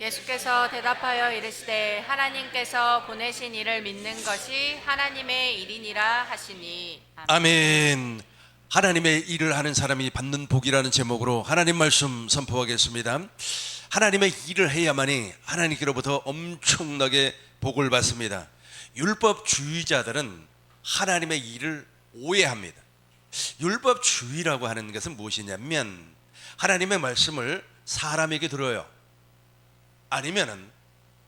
예수께서 대답하여 이르시되 하나님께서 보내신 이를 믿는 것이 하나님의 일이니라 하시니. 아멘. 아멘. 하나님의 일을 하는 사람이 받는 복이라는 제목으로 하나님 말씀 선포하겠습니다. 하나님의 일을 해야만이 하나님께로부터 엄청나게 복을 받습니다. 율법주의자들은 하나님의 일을 오해합니다. 율법주의라고 하는 것은 무엇이냐면 하나님의 말씀을 사람에게 들어요. 아니면은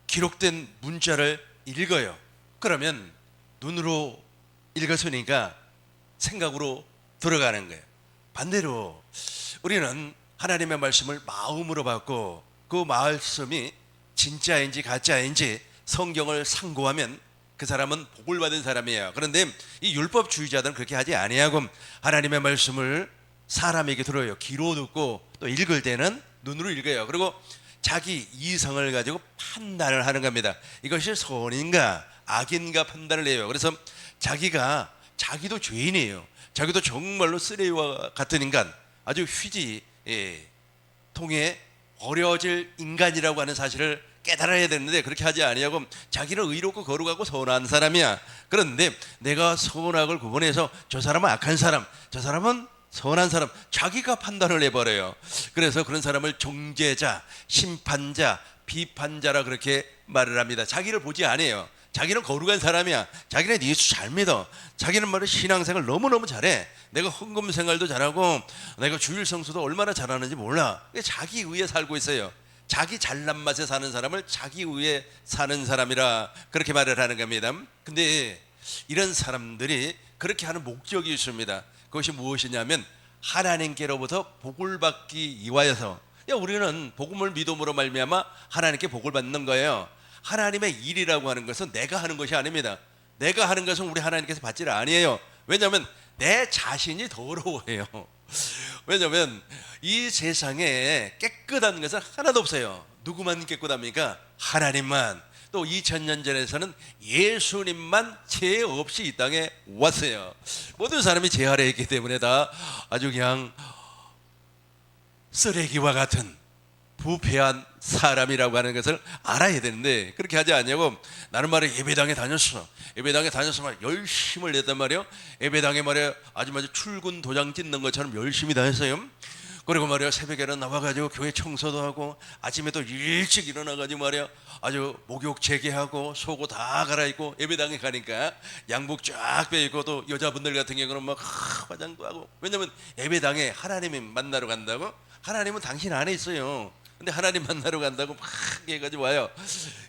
기록된 문자를 읽어요. 그러면 눈으로 읽었으니까 생각으로 들어가는 거예요. 반대로 우리는 하나님의 말씀을 마음으로 받고 그 말씀이 진짜인지 가짜인지 성경을 상고하면 그 사람은 복을 받은 사람이에요. 그런데 이 율법주의자들은 그렇게 하지 아니하고 하나님의 말씀을 사람에게 들어요. 귀로 듣고 또 읽을 때는 눈으로 읽어요. 그리고 자기 이성을 가지고 판단을 하는 겁니다. 이것이 선인가 악인가 판단을 해요. 그래서 자기도 죄인이에요. 자기도 정말로 쓰레기와 같은 인간, 아주 휘지 통에 버려질 인간이라고 하는 사실을 깨달아야 되는데 그렇게 하지 아니하고 자기는 의롭고 거룩하고 선한 사람이야. 그런데 내가 선악을 구분해서 저 사람은 악한 사람, 저 사람은 선한 사람, 자기가 판단을 해버려요. 그래서 그런 사람을 정죄자, 심판자, 비판자라 그렇게 말을 합니다. 자기를 보지 않아요. 자기는 거룩한 사람이야. 자기는 예수 잘 믿어. 자기는 말을 신앙생활 너무너무 잘해. 내가 헌금생활도 잘하고 내가 주일 성수도 얼마나 잘하는지 몰라. 자기 의에 살고 있어요. 자기 잘난 맛에 사는 사람을 자기 의에 사는 사람이라 그렇게 말을 하는 겁니다. 근데 이런 사람들이 그렇게 하는 목적이 있습니다. 그것이 무엇이냐면 하나님께로부터 복을 받기 위하여서, 우리는 복음을 믿음으로 말미암아 하나님께 복을 받는 거예요. 하나님의 일이라고 하는 것은 내가 하는 것이 아닙니다. 내가 하는 것은 우리 하나님께서 받지를 아니에요. 왜냐하면 내 자신이 더러워요. 왜냐하면 이 세상에 깨끗한 것은 하나도 없어요. 누구만 깨끗합니까? 하나님만. 또 2000년 전에서는 예수님만 죄 없이 이 땅에 왔어요. 모든 사람이 죄 아래에 있기 때문에 다 아주 그냥 쓰레기와 같은 부패한 사람이라고 하는 것을 알아야 되는데 그렇게 하지 않냐고. 나는 말이야 예배당에 다녔어. 예배당에 다녔으면 열심을 냈단 말이에요. 예배당에 말이야 아주 출근 도장 찍는 것처럼 열심히 다녔어요. 그리고 말이야 새벽에는 나와가지고 교회 청소도 하고 아침에 또 일찍 일어나가지고 말이야 아주 목욕 재개하고 속옷 다 갈아입고 예배당에 가니까 양복 쫙 빼입고 또 여자분들 같은 경우는 막 화장도 하고. 왜냐면 예배당에 하나님을 만나러 간다고. 하나님은 당신 안에 있어요. 근데 하나님 만나러 간다고 막 해가지고 와요.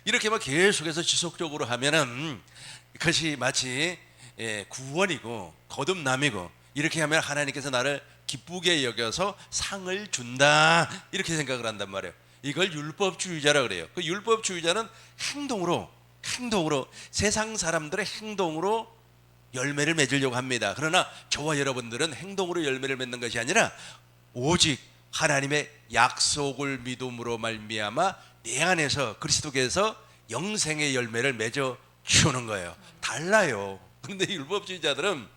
이렇게 막 계속해서 지속적으로 하면은 그것이 마치 구원이고 거듭남이고, 이렇게 하면 하나님께서 나를 기쁘게 여겨서 상을 준다 이렇게 생각을 한단 말이에요. 이걸 율법주의자라 그래요. 그 율법주의자는 행동으로 세상 사람들의 행동으로 열매를 맺으려고 합니다. 그러나 저와 여러분들은 행동으로 열매를 맺는 것이 아니라 오직 하나님의 약속을 믿음으로 말미암아 내 안에서 그리스도께서 영생의 열매를 맺어 주는 거예요. 달라요. 그런데 율법주의자들은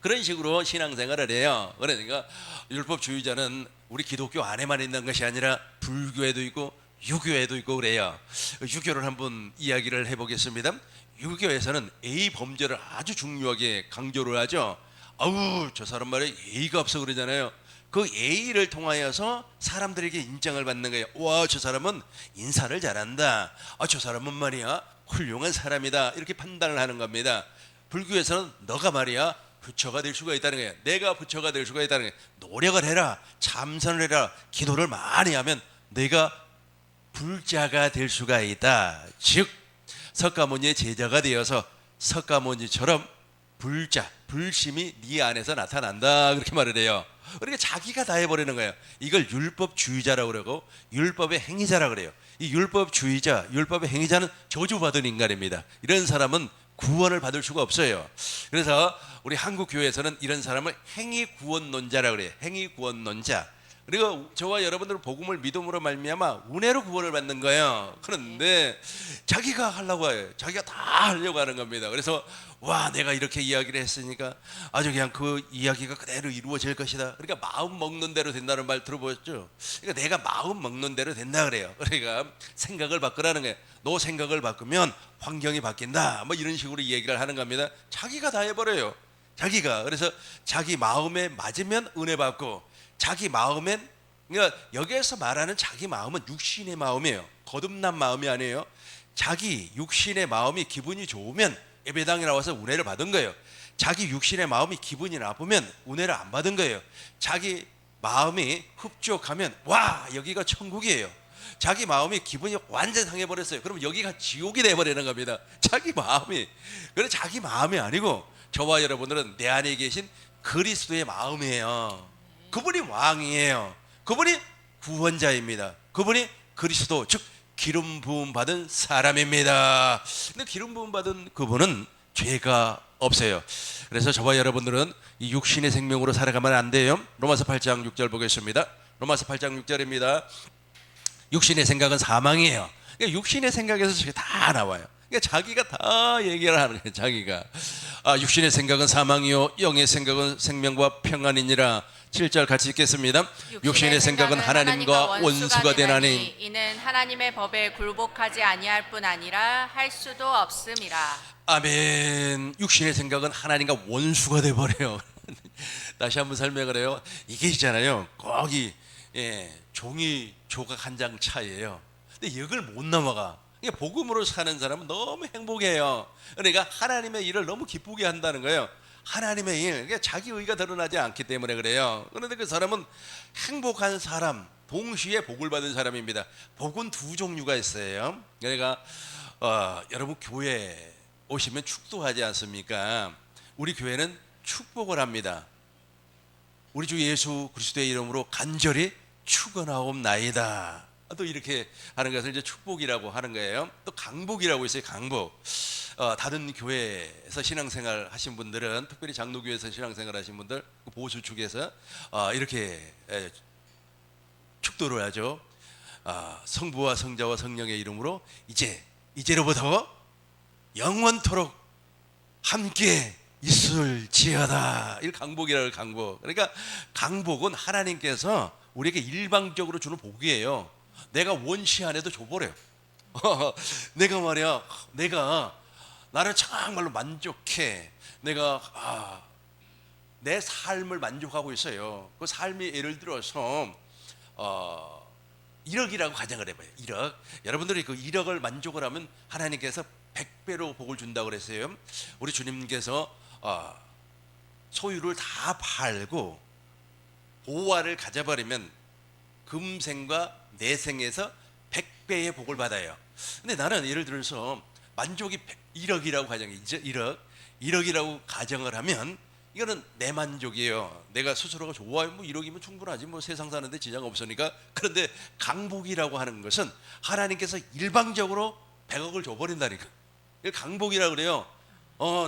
그런 식으로 신앙생활을 해요. 그러니까 율법주의자는 우리 기독교 안에만 있는 것이 아니라 불교에도 있고 유교에도 있고 그래요. 유교를 한번 이야기를 해보겠습니다. 유교에서는 A 범죄를 아주 중요하게 강조를 하죠. 아우 저 사람 말에 예의가 없어 그러잖아요. 그 예의를 통하여서 사람들에게 인정을 받는 거예요. 와, 저 사람은 인사를 잘한다. 저 사람은 말이야 훌륭한 사람이다. 이렇게 판단을 하는 겁니다. 불교에서는 너가 말이야 부처가 될 수가 있다는 거예요. 내가 부처가 될 수가 있다는 거예요. 노력을 해라, 참선을 해라, 기도를 많이 하면 내가 불자가 될 수가 있다. 즉 석가모니의 제자가 되어서 석가모니처럼 불심이 네 안에서 나타난다 그렇게 말을 해요. 그러니까 자기가 다 해버리는 거예요. 이걸 율법주의자라고 그러고 율법의 행위자라고 그래요. 이 율법주의자, 율법의 행위자는 저주받은 인간입니다. 이런 사람은 구원을 받을 수가 없어요. 그래서 우리 한국 교회에서는 이런 사람을 행위구원론자라고 그래요. 행위구원론자. 그리고 저와 여러분들은 복음을 믿음으로 말미암아 은혜로 구원을 받는 거예요. 그런데 자기가 하려고 해요. 자기가 다 하려고 하는 겁니다. 그래서 와, 내가 이렇게 이야기를 했으니까 아주 그냥 그 이야기가 그대로 이루어질 것이다. 그러니까 마음 먹는 대로 된다는 말 들어보셨죠? 그러니까 내가 마음 먹는 대로 된다 그래요. 그러니까 생각을 바꾸라는 거예요. 너 생각을 바꾸면 환경이 바뀐다. 뭐 이런 식으로 얘기를 하는 겁니다. 자기가 다 해버려요. 자기가. 그래서 자기 마음에 맞으면 은혜 받고, 자기 마음엔, 그러니까 여기에서 말하는 자기 마음은 육신의 마음이에요. 거듭난 마음이 아니에요. 자기 육신의 마음이 기분이 좋으면 예배당에 나와서 은혜를 받은 거예요. 자기 육신의 마음이 기분이 나쁘면 은혜를 안 받은 거예요. 자기 마음이 흡족하면 와, 여기가 천국이에요. 자기 마음이 기분이 완전 상해버렸어요. 그러면 여기가 지옥이 돼버리는 겁니다. 자기 마음이. 그래, 자기 마음이 아니고 저와 여러분들은 내 안에 계신 그리스도의 마음이에요. 그분이 왕이에요. 그분이 구원자입니다. 그분이 그리스도, 즉 기름 부음 받은 사람입니다. 근데 기름 부음 받은 그분은 죄가 없어요. 그래서 저와 여러분들은 이 육신의 생명으로 살아가면 안 돼요. 로마서 8장 6절 보겠습니다. 로마서 8장 6절입니다. 육신의 생각은 사망이에요. 그러니까 육신의 생각에서 저게 다 나와요. 그러니까 자기가 다 얘기를 하는 거예요. 자기가 육신의 생각은 사망이요 영의 생각은 생명과 평안이니라. 7절 같이 읽겠습니다. 육신의 생각은 하나님과 원수가 되나니 이는 하나님의 법에 굴복하지 아니할 뿐 아니라 할 수도 없음이라. 아멘. 육신의 생각은 하나님과 원수가 돼버려요. 다시 한번 설명을 해요. 이게 있잖아요, 거기 종이 조각 한 장 차이예요. 근데 이걸 못 넘어가. 그러니까 복음으로 사는 사람은 너무 행복해요. 그러니까 하나님의 일을 너무 기쁘게 한다는 거예요. 하나님의 일, 그러니까 자기 의가 드러나지 않기 때문에 그래요. 그런데 그 사람은 행복한 사람, 동시에 복을 받은 사람입니다. 복은 두 종류가 있어요. 그러니까 여러분 교회 오시면 축도하지 않습니까? 우리 교회는 축복을 합니다. 우리 주 예수 그리스도의 이름으로 간절히 축원하옵나이다. 또 이렇게 하는 것을 이제 축복이라고 하는 거예요. 또 강복이라고 있어요. 강복. 다른 교회에서 신앙생활 하신 분들은, 특별히 장로교회에서 신앙생활 하신 분들, 보수 축에서 이렇게 축도를 하죠. 성부와 성자와 성령의 이름으로 이제로부터 영원토록 함께 있을지어다. 이 강복이라고. 강복. 그러니까 강복은 하나님께서 우리에게 일방적으로 주는 복이에요. 내가 원치 안 해도 줘버려요. 내가 말이야, 나를 정말로 만족해. 내가 내 삶을 만족하고 있어요. 그 삶이 예를 들어서 1억이라고 가정을 해봐요. 1억. 여러분들이 그 1억을 만족을 하면 하나님께서 100배로 복을 준다고 그랬어요. 우리 주님께서 소유를 다 팔고 보화를 가져버리면 금생과 내생에서 100배의 복을 받아요. 근데 나는 예를 들어서 만족이 1억이라고 가정이죠. 1억이라고 가정을 하면 이거는 내 만족이에요. 내가 스스로가 좋아요. 뭐 1억이면 충분하지. 뭐 세상 사는데 지장 없으니까. 그런데 강복이라고 하는 것은 하나님께서 일방적으로 100억을 줘버린다니까. 이걸 강복이라고 그래요.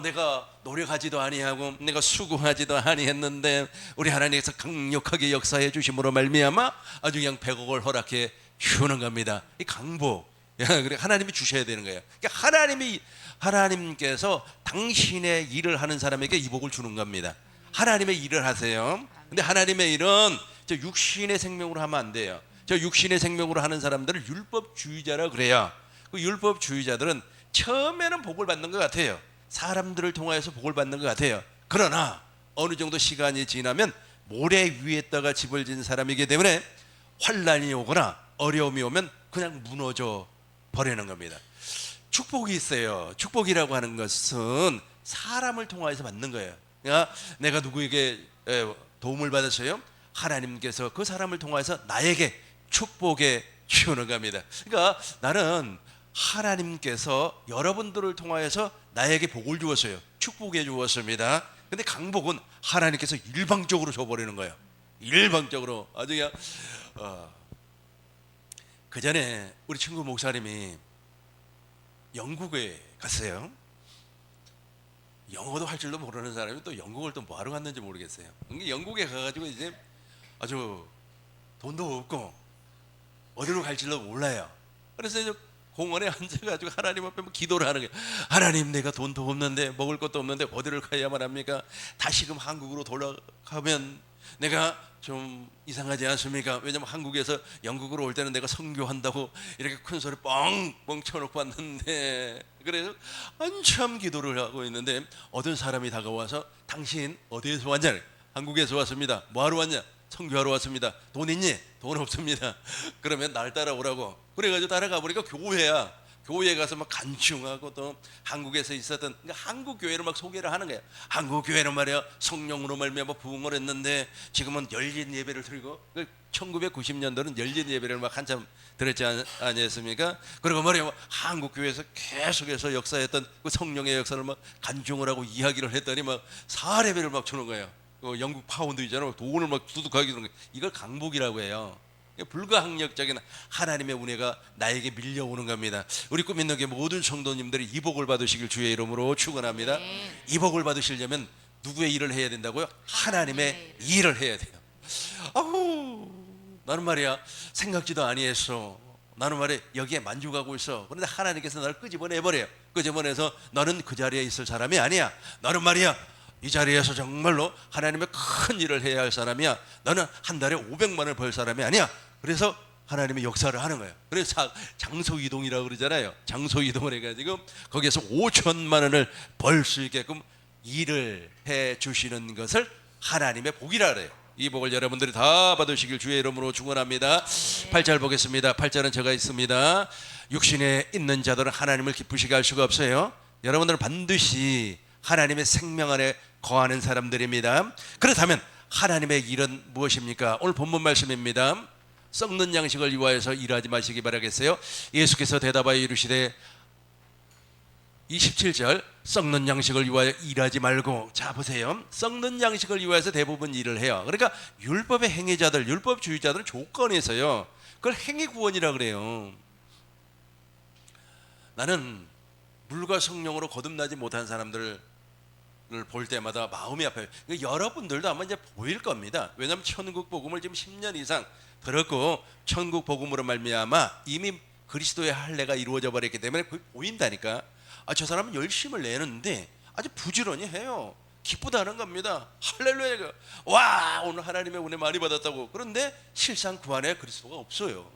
내가 노력하지도 아니하고 내가 수고하지도 아니했는데 우리 하나님께서 강력하게 역사해 주심으로 말미암아 아주 그냥 100억을 허락해 주는 겁니다. 이 강복. 그래, 하나님이 주셔야 되는 거예요. 그러니까 하나님께서 당신의 일을 하는 사람에게 이 복을 주는 겁니다. 하나님의 일을 하세요. 근데 하나님의 일은 저 육신의 생명으로 하면 안 돼요. 저 육신의 생명으로 하는 사람들을 율법주의자라 그래요. 그 율법주의자들은 처음에는 복을 받는 것 같아요. 사람들을 통하여서 복을 받는 것 같아요. 그러나 어느 정도 시간이 지나면 모래 위에다가 집을 진 사람이기 때문에 환난이 오거나 어려움이 오면 그냥 무너져 버리는 겁니다. 축복이 있어요. 축복이라고 하는 것은 사람을 통하여서 받는 거예요. 그러니까 내가 누구에게 도움을 받았어요? 하나님께서 그 사람을 통해서 나에게 축복해 주는 겁니다. 그러니까 나는 하나님께서 여러분들을 통하여서 나에게 복을 주었어요. 축복해 주었습니다. 근데 강복은 하나님께서 일방적으로 줘버리는 거예요. 일방적으로. 아주 그냥 그 전에 우리 친구 목사님이 영국에 갔어요. 영어도 할 줄도 모르는 사람이 또 영국을 또 뭐하러 갔는지 모르겠어요. 영국에 가가지고 이제 아주 돈도 없고 어디로 갈지도 몰라요. 그래서 이제 공원에 앉아가지고 하나님 앞에 기도를 하는 거예요. 하나님, 내가 돈도 없는데 먹을 것도 없는데 어디를 가야만 합니까? 다시금 한국으로 돌아가면 내가 좀 이상하지 않습니까? 왜냐면 한국에서 영국으로 올 때는 내가 선교한다고 이렇게 큰 소리 뻥뻥 쳐놓고 왔는데, 그래서 한참 기도를 하고 있는데 어떤 사람이 다가와서 당신 어디에서 왔냐? 한국에서 왔습니다. 뭐하러 왔냐? 선교하러 왔습니다. 돈 있니? 돈 없습니다. 그러면 날 따라오라고. 그래가지고 따라가 보니까 교회야. 교회에 가서 막 간증하고 또 한국에서 있었던, 그러니까 한국 교회를 막 소개를 하는 거야. 한국 교회는 말이야 성령으로 말미암아 부흥을 했는데 지금은 열린 예배를 드리고, 1990년도는 열린 예배를 막 한참 드렸지 아니었습니까? 그리고 말이야 한국 교회에서 계속해서 역사했던 그 성령의 역사를 막 간증을 하고 이야기를 했더니 막 사례배를 막 주는 거예요. 영국 파운드 있잖아요. 돈을 막 두둑하게 주는 거예요. 이걸 강복이라고 해요. 불가항력적인 하나님의 은혜가 나에게 밀려오는 겁니다. 우리 꿈 있는 게 모든 성도님들이 이 복을 받으시길 주의 이름으로 축원합니다. 이 복을 받으시려면 누구의 일을 해야 된다고요? 하나님의 일을 해야 돼요. 아우, 나는 말이야 생각지도 아니했어. 나는 말이야 여기에 만족하고 있어. 그런데 하나님께서 나를 끄집어내버려요. 끄집어내서 너는 그 자리에 있을 사람이 아니야. 너는 말이야 이 자리에서 정말로 하나님의 큰 일을 해야 할 사람이야. 너는 한 달에 500만 원을 벌 사람이 아니야. 그래서 하나님의 역사를 하는 거예요. 그래서 장소 이동이라고 그러잖아요. 장소 이동을 해가지고 거기에서 5천만 원을 벌 수 있게끔 일을 해 주시는 것을 하나님의 복이라 그래요. 이 복을 여러분들이 다 받으시길 주의 이름으로 축원합니다. 8절 보겠습니다. 8절은 제가 있습니다. 육신에 있는 자들은 하나님을 기쁘시게 할 수가 없어요. 여러분들은 반드시 하나님의 생명 안에 거하는 사람들입니다. 그렇다면 하나님의 일은 무엇입니까? 오늘 본문 말씀입니다. 썩는 양식을 위하여서 일하지 마시기 바라겠어요. 예수께서 대답하여 이르시되 27절 썩는 양식을 위하여 일하지 말고, 자 보세요. 썩는 양식을 위하여서 대부분 일을 해요. 그러니까 율법의 행위자들, 율법주의자들은 조건에서요 그걸 행위구원이라 그래요. 나는 물과 성령으로 거듭나지 못한 사람들을 볼 때마다 마음이 아파요. 여러분들도 아마 이제 보일 겁니다. 왜냐하면 천국 복음을 지금 10년 이상 들었고 천국 복음으로 말미암아 이미 그리스도의 할례가 이루어져 버렸기 때문에 그게 보인다니까. 저 사람은 열심을 내는데 아주 부지런히 해요. 기쁘다는 겁니다. 할렐루야. 와, 오늘 하나님의 은혜 많이 받았다고. 그런데 실상 그 안에 그리스도가 없어요.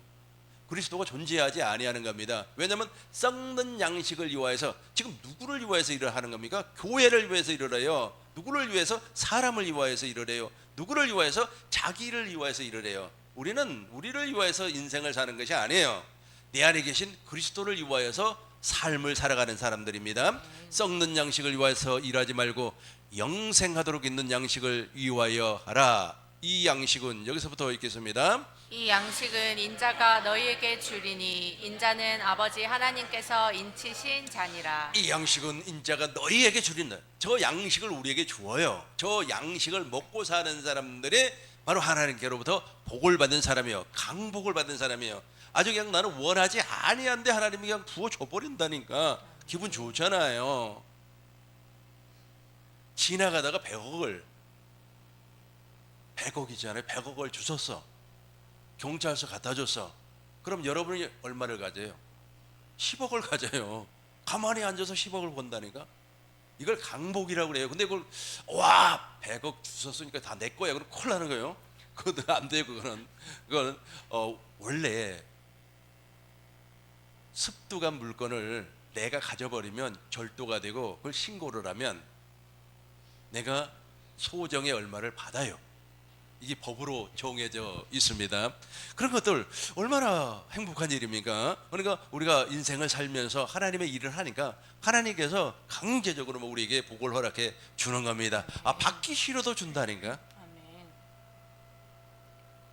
그리스도가 존재하지 아니하는 겁니다. 왜냐하면 썩는 양식을 위하여서, 지금 누구를 위하여서 일을 하는 겁니까? 교회를 위해서 일을 해요. 누구를 위해서? 사람을 위하여서 일을 해요. 누구를 위하여서? 자기를 위하여서 일을 해요. 우리는 우리를 위하여서 인생을 사는 것이 아니에요. 내 안에 계신 그리스도를 위하여서 삶을 살아가는 사람들입니다. 썩는 양식을 위하여서 일하지 말고 영생하도록 있는 양식을 위하여 하라. 이 양식은 여기서부터 읽겠습니다. 이 양식은 인자가 너희에게 주리니 인자는 아버지 하나님께서 인치신 자니라. 이 양식은 인자가 너희에게 주린다. 저 양식을 우리에게 주어요. 저 양식을 먹고 사는 사람들이 바로 하나님께로부터 복을 받은 사람이요, 강복을 받은 사람이요. 아주 그냥 나는 원하지 아니한데 하나님이 그냥 부어줘 버린다니까 기분 좋잖아요. 지나가다가 100억이잖아요. 100억을 주셨어. 경찰서 갖다 줬어. 그럼 여러분이 얼마를 가져요? 10억을 가져요. 가만히 앉아서 10억을 번다니까. 이걸 강복이라고 그래요. 근데 그걸 와 100억 주셨으니까 다 내 거야. 그럼 콜 나는 거예요. 그건 안 돼요. 그거는 원래 습두간 물건을 내가 가져버리면 절도가 되고 그걸 신고를 하면 내가 소정의 얼마를 받아요. 이게 법으로 정해져 있습니다. 그런 것들 얼마나 행복한 일입니까? 그러니까 우리가 인생을 살면서 하나님의 일을 하니까 하나님께서 강제적으로 우리에게 복을 허락해 주는 겁니다. 받기 싫어도 준다니까. 아멘.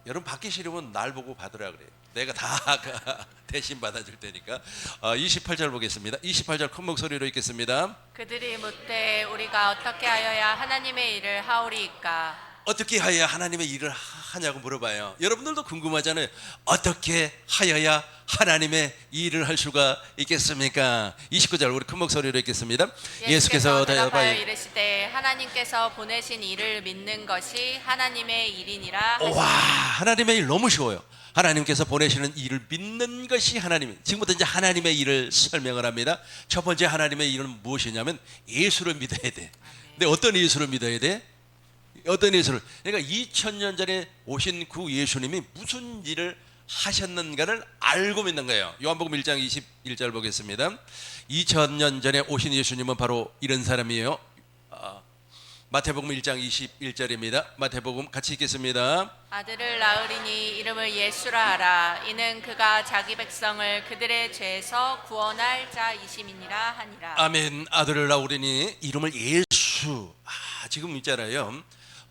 여러분 받기 싫으면 날 보고 받으라 그래요. 내가 다 대신 받아줄 테니까. 28절 보겠습니다. 28절 큰 목소리로 읽겠습니다. 그들이 묻되 우리가 어떻게 하여야 하나님의 일을 하오리이까? 어떻게 하여야 하나님의 일을 하냐고 물어봐요. 여러분들도 궁금하잖아요. 어떻게 하여야 하나님의 일을 할 수가 있겠습니까? 29절 우리 큰 목소리로 읽겠습니다. 예수께서 대답하여 이르시되 하나님께서 보내신 이를 믿는 것이 하나님의 일이니라 하시니. 와, 하나님의 일 너무 쉬워요. 하나님께서 보내시는 일을 믿는 것이 하나님. 지금부터 이제 하나님의 일을 설명을 합니다. 첫 번째 하나님의 일은 무엇이냐면 예수를 믿어야 돼. 근데 어떤 예수를 믿어야 돼? 어떤 예수를? 그러니까 2000년 전에 오신 그 예수님이 무슨 일을 하셨는가를 알고 믿는 거예요. 요한복음 1장 21절 보겠습니다. 2000년 전에 오신 예수님은 바로 이런 사람이에요. 마태복음 1장 21절입니다. 마태복음 같이 읽겠습니다. 아들을 낳으리니 이름을 예수라 하라. 이는 그가 자기 백성을 그들의 죄에서 구원할 자이심이니라 하니라. 아멘. 아들을 낳으리니 이름을 예수. 지금 있잖아요.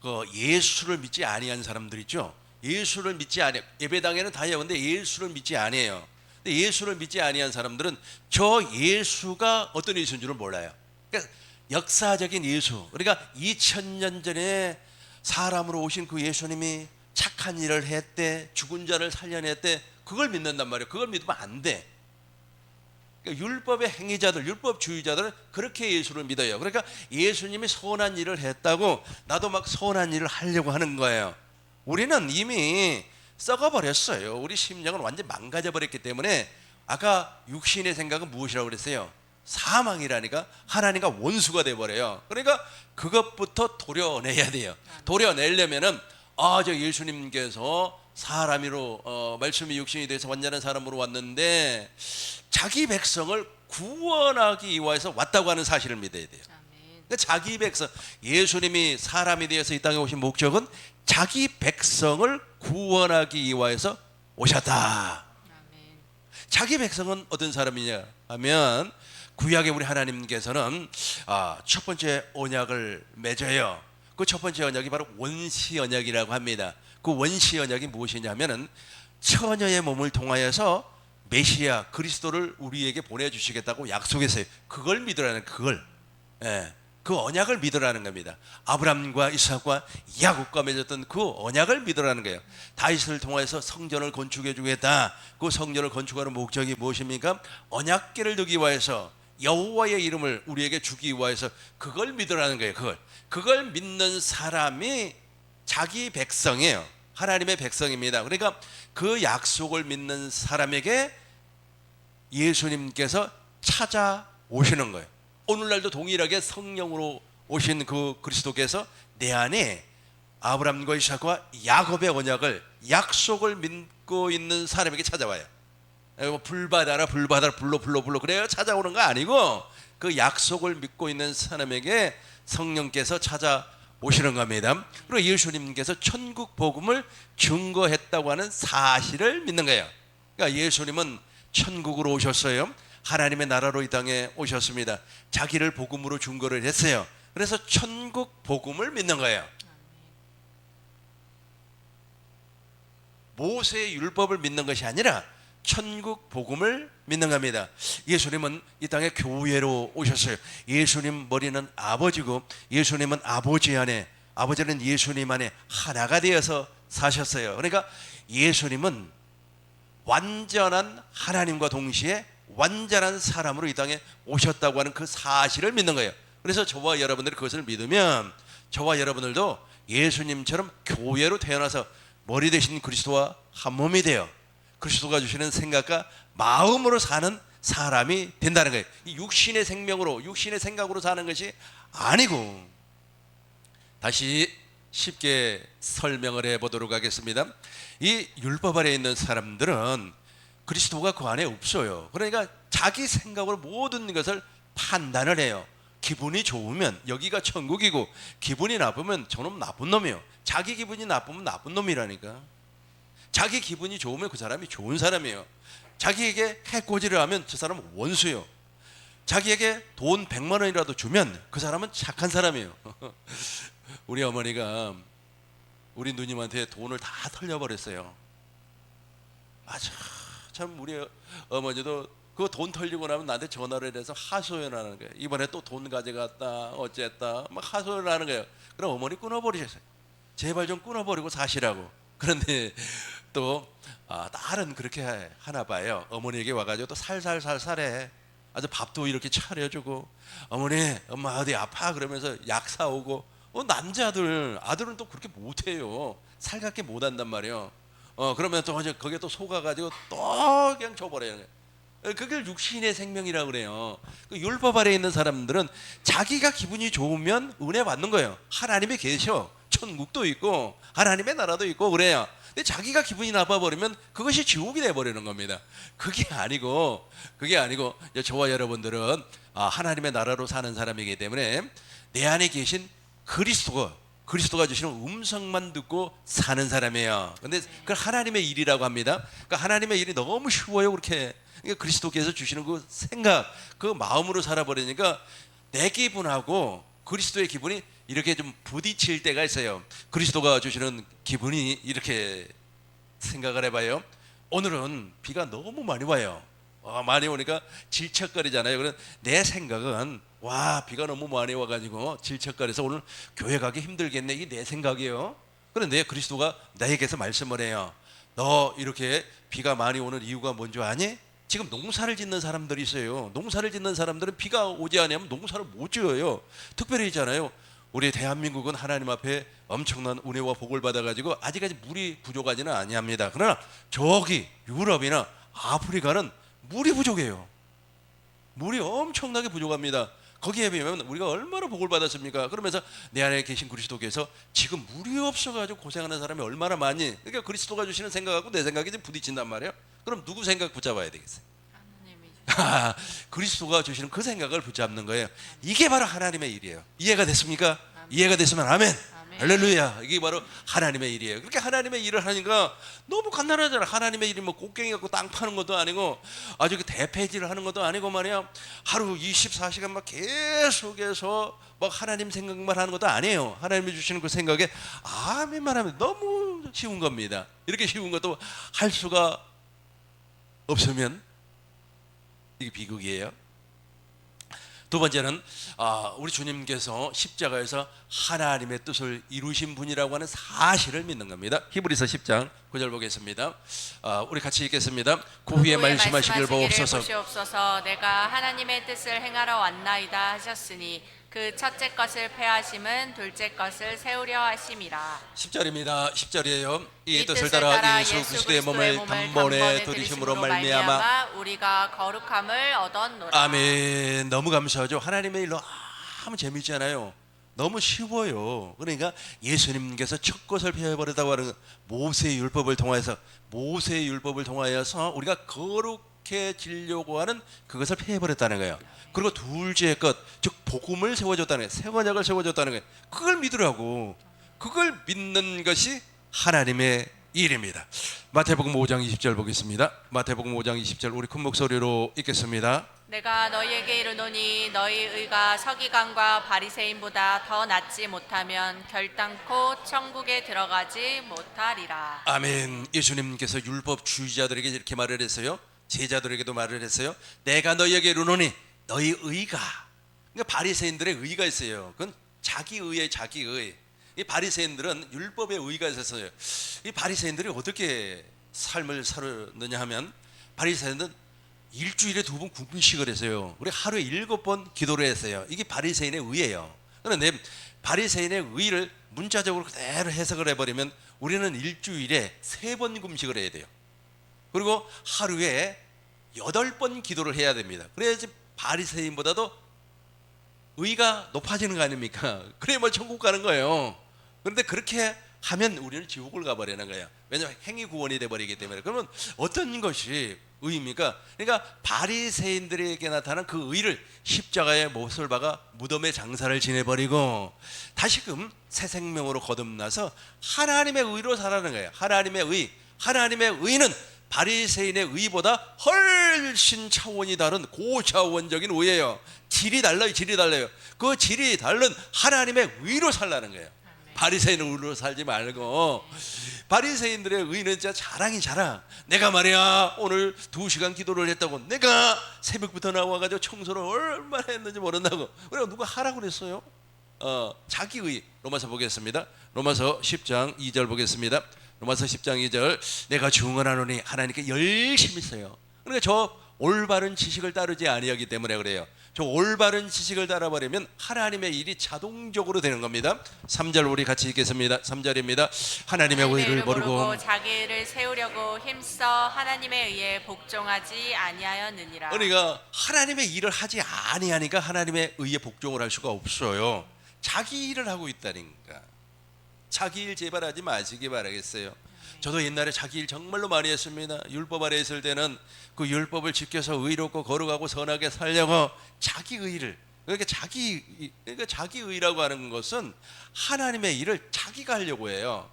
그 예수를 믿지 아니한 사람들 있죠. 예수를 믿지 아니. 예배당에는 다 해요. 근데 예수를 믿지 아니에요. 근데 예수를 믿지 아니한 사람들은 저 예수가 어떤 예수인 줄은 몰라요. 그러니까 역사적인 예수. 그러니까 2000년 전에 사람으로 오신 그 예수님이 착한 일을 했대, 죽은 자를 살려냈대. 그걸 믿는단 말이에요. 그걸 믿으면 안 돼. 그러니까 율법의 행위자들, 율법주의자들은 그렇게 예수를 믿어요. 그러니까 예수님이 선한 일을 했다고 나도 막 선한 일을 하려고 하는 거예요. 우리는 이미 썩어버렸어요. 우리 심령은 완전히 망가져버렸기 때문에 아까 육신의 생각은 무엇이라고 그랬어요? 사망이라니까. 하나님과 원수가 돼버려요. 그러니까 그것부터 도려내야 돼요. 도려내려면은 저 예수님께서 사람으로 말씀이 육신이 돼서 완전한 사람으로 왔는데 자기 백성을 구원하기 위해서 왔다고 하는 사실을 믿어야 돼요. 그러니까 자기 백성, 예수님이 사람이 되어서 이 땅에 오신 목적은 자기 백성을 구원하기 위해서 오셨다. 자기 백성은 어떤 사람이냐 하면 구약의 우리 하나님께서는 첫 번째 언약을 맺어요. 그 첫 번째 언약이 바로 원시 언약이라고 합니다. 그 원시 언약이 무엇이냐면은 처녀의 몸을 통하여서 메시아 그리스도를 우리에게 보내주시겠다고 약속했어요. 그걸 믿으라는 그걸, 그 언약을 믿으라는 겁니다. 아브람과 이삭과 야곱과 맺었던 그 언약을 믿으라는 거예요. 다윗을 통해서 성전을 건축해 주겠다. 그 성전을 건축하는 목적이 무엇입니까? 언약궤를 두기 위해서 여호와의 이름을 우리에게 주기 위해서 그걸 믿으라는 거예요. 그걸 믿는 사람이 자기 백성이에요. 하나님의 백성입니다. 그러니까 그 약속을 믿는 사람에게 예수님께서 찾아오시는 거예요. 오늘날도 동일하게 성령으로 오신 그 그리스도께서 내 안에 아브람과 이삭과 야곱의 언약을 약속을 믿고 있는 사람에게 찾아와요. 불 받아라 불러 그래요 찾아오는 거 아니고 그 약속을 믿고 있는 사람에게 성령께서 찾아오시는 겁니다. 그리고 예수님께서 천국 복음을 증거했다고 하는 사실을 믿는 거예요. 그러니까 예수님은 천국으로 오셨어요. 하나님의 나라로 이 땅에 오셨습니다. 자기를 복음으로 증거를 했어요. 그래서 천국 복음을 믿는 거예요. 모세의 율법을 믿는 것이 아니라 천국 복음을 믿는 겁니다. 예수님은 이 땅에 교회로 오셨어요. 예수님 머리는 아버지고 예수님은 아버지 안에, 아버지는 예수님 안에 하나가 되어서 사셨어요. 그러니까 예수님은 완전한 하나님과 동시에 완전한 사람으로 이 땅에 오셨다고 하는 그 사실을 믿는 거예요. 그래서 저와 여러분들이 그것을 믿으면 저와 여러분들도 예수님처럼 교회로 태어나서 머리 대신 그리스도와 한 몸이 되어 그리스도가 주시는 생각과 마음으로 사는 사람이 된다는 거예요. 이 육신의 생명으로, 육신의 생각으로 사는 것이 아니고. 다시 쉽게 설명을 해보도록 하겠습니다. 이 율법 아래에 있는 사람들은 그리스도가 그 안에 없어요. 그러니까 자기 생각으로 모든 것을 판단을 해요. 기분이 좋으면 여기가 천국이고 기분이 나쁘면 저놈 나쁜 놈이에요. 자기 기분이 나쁘면 나쁜 놈이라니까. 자기 기분이 좋으면 그 사람이 좋은 사람이에요. 자기에게 해코지를 하면 저 사람은 원수예요. 자기에게 돈 100만 원이라도 주면 그 사람은 착한 사람이에요. 우리 어머니가 우리 누님한테 돈을 다 털려버렸어요. 맞아. 참 우리 어머니도 그 돈 털리고 나면 나한테 전화를 해서 하소연을 하는 거예요. 이번에 또 돈 가져갔다 어쨌다 막 하소연을 하는 거예요. 그럼 어머니 끊어버리셨어요. 제발 좀 끊어버리고 사시라고. 그런데 또 딸은 그렇게 하나 봐요. 어머니에게 와가지고 또 살살살살해. 아주 밥도 이렇게 차려주고, 어머니 엄마 어디 아파 그러면서 약 사오고. 아들은 또 그렇게 못해요. 살갑게 못한단 말이에요. 그러면 또 거기에 또 속아가지고 또 그냥 줘버려요. 그게 육신의 생명이라고 그래요. 그 율법 아래에 있는 사람들은 자기가 기분이 좋으면 은혜 받는 거예요. 하나님이 계셔. 천국도 있고 하나님의 나라도 있고 그래요. 근데 자기가 기분이 나빠버리면 그것이 지옥이 돼버리는 겁니다. 그게 아니고 저와 여러분들은 하나님의 나라로 사는 사람이기 때문에 내 안에 계신 그리스도가 주시는 음성만 듣고 사는 사람이에요. 근데 그걸 하나님의 일이라고 합니다. 그러니까 하나님의 일이 너무 쉬워요. 그렇게 그러니까 그리스도께서 주시는 그 생각, 그 마음으로 살아버리니까 내 기분하고 그리스도의 기분이 이렇게 좀 부딪힐 때가 있어요. 그리스도가 주시는 기분이 이렇게 생각을 해봐요. 오늘은 비가 너무 많이 와요. 많이 오니까 질척거리잖아요. 그럼 내 생각은 비가 너무 많이 와가지고 질척거려서 오늘 교회 가기 힘들겠네. 이게 내 생각이에요. 그런데 그리스도가 나에게서 말씀을 해요. 너 이렇게 비가 많이 오는 이유가 뭔지 아니? 지금 농사를 짓는 사람들이 있어요. 농사를 짓는 사람들은 비가 오지 않으면 농사를 못 지어요. 특별히 있잖아요. 우리 대한민국은 하나님 앞에 엄청난 은혜와 복을 받아가지고 아직까지 물이 부족하지는 아니합니다. 그러나 저기 유럽이나 아프리카는 물이 부족해요. 물이 엄청나게 부족합니다. 거기에 비하면 우리가 얼마나 복을 받았습니까? 그러면서 내 안에 계신 그리스도께서 지금 물이 없어가지고 고생하는 사람이 얼마나 많이. 그러니까 그리스도가 주시는 생각하고 내 생각이 좀 부딪힌단 말이에요. 그럼 누구 생각 붙잡아야 되겠어요? 그리스도가 주시는 그 생각을 붙잡는 거예요. 이게 바로 하나님의 일이에요. 이해가 됐습니까? 이해가 됐으면 아멘. 할렐루야. 이게 바로 하나님의 일이에요. 그렇게 하나님의 일을 하니까 너무 간단하잖아. 하나님의 일이 뭐 곡괭이 갖고 땅 파는 것도 아니고 아주 대패질을 하는 것도 아니고 말이야. 하루 24시간 막 계속해서 막 하나님 생각만 하는 것도 아니에요. 하나님이 주시는 그 생각에 아멘만 하면 너무 쉬운 겁니다. 이렇게 쉬운 것도 할 수가 없으면 이게 비극이에요. 두 번째는 우리 주님께서 십자가에서 하나님의 뜻을 이루신 분이라고 하는 사실을 믿는 겁니다. 히브리서 10장 9절 보겠습니다. 우리 같이 읽겠습니다. 그 후에 말씀하시기를 보옵소서. 내가 하나님의 뜻을 행하러 왔나이다 하셨으니 그 첫째 것을 폐하심은 둘째 것을 세우려 하심이라. 10절입니다. 10절이에요. 이 뜻을 따라 예수 그리스도의 몸을 단번에 들이심으로 말미암아 우리가 거룩함을 얻었노라. 아멘. 너무 감사하죠. 하나님의 일 너무 재미있잖아요. 너무 쉬워요. 그러니까 예수님께서 첫 것을 폐해버렸다고 하는 모세의 율법을 통하여서 우리가 거룩해지려고 하는 그것을 폐해버렸다는 거예요. 그리고 둘째 것, 즉 복음을 세워줬다는 거예요. 새 언약을 세워줬다는 거예요. 그걸 믿으라고. 그걸 믿는 것이 하나님의 일입니다. 마태복음 5장 20절 보겠습니다. 마태복음 5장 20절 우리 큰 목소리로 읽겠습니다. 내가 너희에게 이르노니 너희 의가 서기관과 바리새인보다 더 낫지 못하면 결단코 천국에 들어가지 못하리라. 아멘. 예수님께서 율법주의자들에게 이렇게 말을 했어요. 제자들에게도 말을 했어요. 내가 너희에게 이르노니 너희 의가. 그러니까 바리새인들의 의가 있어요. 그건 자기 의에 자기 의. 이 바리새인들은 율법의 의가 있었어요. 이 바리새인들이 어떻게 삶을 살았느냐 하면 바리새인들은 일주일에 2번 국민식을 했어요. 우리 하루에 7번 기도를 했어요. 이게 바리새인의 의예요. 그런데 바리새인의 의를 문자적으로 그대로 해석을 해버리면 우리는 일주일에 3번 금식을 해야 돼요. 그리고 하루에 8번 기도를 해야 됩니다. 그래야지 바리새인보다도 의가 높아지는 거 아닙니까? 그래야만 천국 가는 거예요. 그런데 그렇게 하면 우리는 지옥을 가버리는 거예요. 왜냐하면 행위 구원이 돼버리기 때문에. 그러면 어떤 것이 의입니까? 그러니까 바리새인들에게 나타난 그 의를 십자가에 못을 박아 무덤에 장사를 지내버리고 다시금 새 생명으로 거듭나서 하나님의 의로 살아가는 거예요. 하나님의 의는 바리새인의 의보다 훨씬 차원이 다른 고차원적인 의예요. 질이 달라요. 그 질이 다른 하나님의 의로 살라는 거예요. 바리새인은 의로 살지 말고. 바리새인들의 의는 진짜 자랑. 내가 말이야 오늘 2시간 기도를 했다고, 내가 새벽부터 나와가지고 청소를 얼마나 했는지 모른다고. 그래 누가 하라고 그랬어요? 자기의 로마서 보겠습니다. 로마서 10장 2절 보겠습니다. 로마서 10장 2절 내가 중언하노니 하나님께 열심히 써요. 그러니까 저 올바른 지식을 따르지 아니하기 때문에 그래요. 저 올바른 지식을 따라버리면 하나님의 일이 자동적으로 되는 겁니다. 3절 우리 같이 읽겠습니다. 3절입니다. 하나님의 의를 모르고 자기를 세우려고 힘써 하나님의 의에 복종하지 아니하였느니라. 그러니까 하나님의 일을 하지 아니하니까 하나님의 의에 복종을 할 수가 없어요. 자기 일을 하고 있다니까. 자기 일 제발 하지 마시기 바라겠어요. 저도 옛날에 자기 일 정말로 많이 했습니다. 율법 아래 있을 때는 그 율법을 지켜서 의롭고 거룩하고 선하게 살려고 자기 의를, 그러니까 자기 의라고 하는 것은 하나님의 일을 자기가 하려고 해요.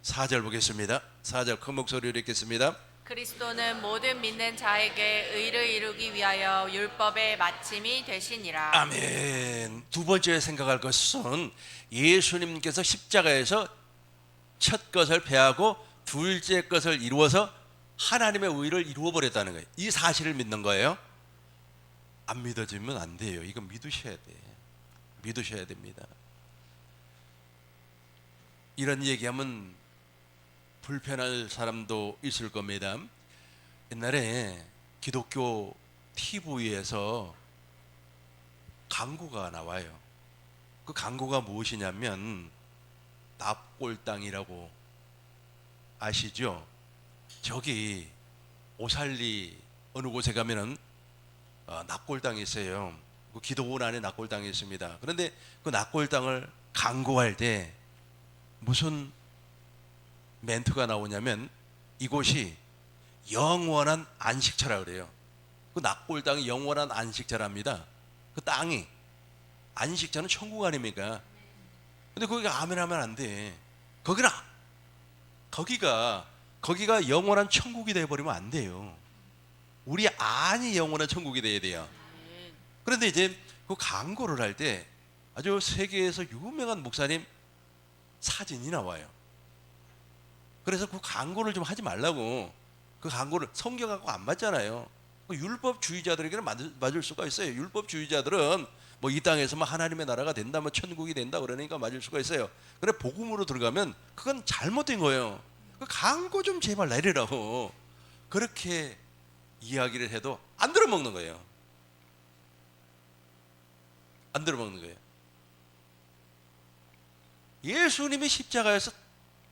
4절 보겠습니다. 4절 큰 목소리로 읽겠습니다. 그리스도는 모든 믿는 자에게 의를 이루기 위하여 율법의 마침이 되시니라. 아멘. 두 번째 생각할 것은 예수님께서 십자가에서 첫 것을 패하고 둘째 것을 이루어서 하나님의 의를 이루어 버렸다는 거예요. 이 사실을 믿는 거예요. 안 믿어지면 안 돼요. 이거 믿으셔야 돼. 믿으셔야 됩니다. 이런 얘기하면 불편할 사람도 있을 겁니다. 옛날에 기독교 TV에서 광고가 나와요. 그 광고가 무엇이냐면 납골당이라고 아시죠? 저기 오살리 어느 곳에 가면은 납골당이 있어요. 그 기도원 안에 납골당이 있습니다. 그런데 그 납골당을 광고할 때 무슨 멘트가 나오냐면 이곳이 영원한 안식처라 그래요. 그 납골당이 영원한 안식처랍니다. 그 땅이 안식처는 천국 아닙니까? 근데 거기가 아멘 하면 안 돼. 거기가 영원한 천국이 되어버리면 안 돼요. 우리 안이 영원한 천국이 돼야 돼요. 그런데 이제 그 광고를 할 때 아주 세계에서 유명한 목사님 사진이 나와요. 그래서 그 광고를 좀 하지 말라고. 그 광고를 성경하고 안 맞잖아요. 율법주의자들에게는 맞을 수가 있어요. 율법주의자들은 뭐 이 땅에서만 하나님의 나라가 된다, 뭐 천국이 된다 그러니까 맞을 수가 있어요. 그래 복음으로 들어가면 그건 잘못된 거예요. 그 광고 좀 제발 내리라고. 그렇게 이야기를 해도 안 들어먹는 거예요. 안 들어먹는 거예요. 예수님이 십자가에서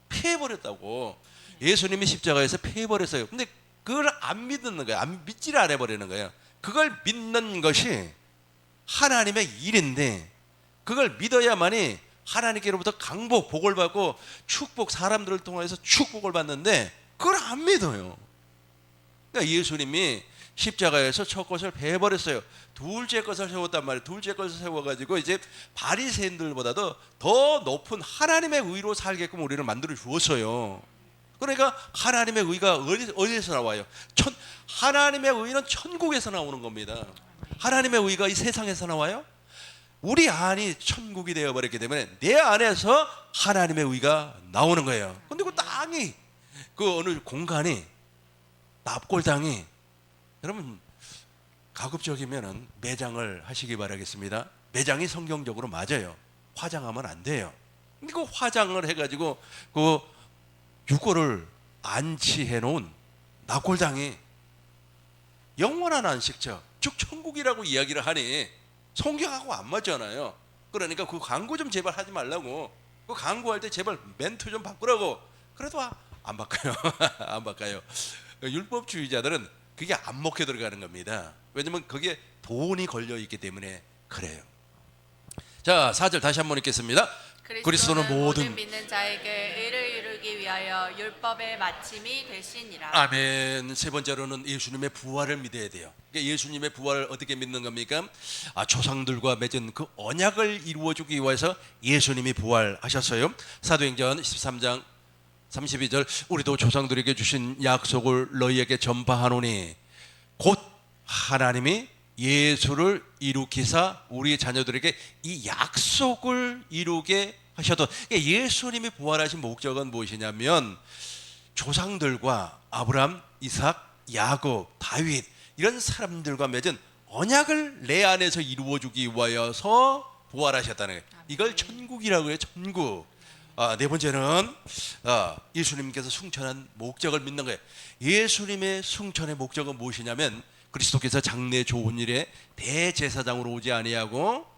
패해버렸다고. 예수님이 십자가에서 패해버렸어요. 근데 그걸 안 믿는 거예요. 안 믿지를 않아 버리는 거예요. 그걸 믿는 것이 하나님의 일인데 그걸 믿어야만이 하나님께로부터 강복, 복을 받고 축복, 사람들을 통해서 축복을 받는데 그걸 안 믿어요. 그러니까 예수님이 십자가에서 첫 것을 베어버렸어요. 둘째 것을 세웠단 말이에요. 둘째 것을 세워가지고 이제 바리새인들보다도 더 높은 하나님의 의로 살게끔 우리를 만들어 주었어요. 그러니까 하나님의 의가 어디서 나와요? 하나님의 의는 천국에서 나오는 겁니다. 하나님의 의가 이 세상에서 나와요? 우리 안이 천국이 되어버렸기 때문에 내 안에서 하나님의 의가 나오는 거예요. 근데 그 땅이, 그 어느 공간이, 납골당이, 여러분 가급적이면은 매장을 하시기 바라겠습니다. 매장이 성경적으로 맞아요. 화장하면 안 돼요. 근데 그 화장을 해가지고 그 유골을 안치해 놓은 납골당이 영원한 안식처, 즉 천국이라고 이야기를 하니 성경하고 안 맞잖아요. 그러니까 그 광고 좀 제발 하지 말라고. 그 광고할 때 제발 멘트 좀 바꾸라고. 그래도 안 바꿔요. 안 바꿔요. 율법주의자들은 그게 안 먹혀 들어가는 겁니다. 왜냐면 거기에 돈이 걸려 있기 때문에 그래요. 자, 4절 다시 한번 읽겠습니다. 그리스도는 모든 믿는 자에게 의를 이루기 위하여 율법의 마침이 되시니라. 아멘. 세 번째로는 예수님의 부활을 믿어야 돼요. 그러니까 예수님의 부활을 어떻게 믿는 겁니까? 조상들과 맺은 그 언약을 이루어주기 위해서 예수님이 부활하셨어요. 사도행전 13장 32절 우리도 조상들에게 주신 약속을 너희에게 전파하노니 곧 하나님이 예수를 일으키사 우리 자녀들에게 이 약속을 이루게 하셔도, 예수님이 부활하신 목적은 무엇이냐면 조상들과 아브라함, 이삭, 야곱, 다윗 이런 사람들과 맺은 언약을 내 안에서 이루어주기 위하여서 부활하셨다는 거예요. 이걸 천국이라고 해요. 천국. 네 번째는 예수님께서 승천한 목적을 믿는 거예요. 예수님의 승천의 목적은 무엇이냐면 그리스도께서 장래 좋은 일에 대제사장으로 오지 아니하고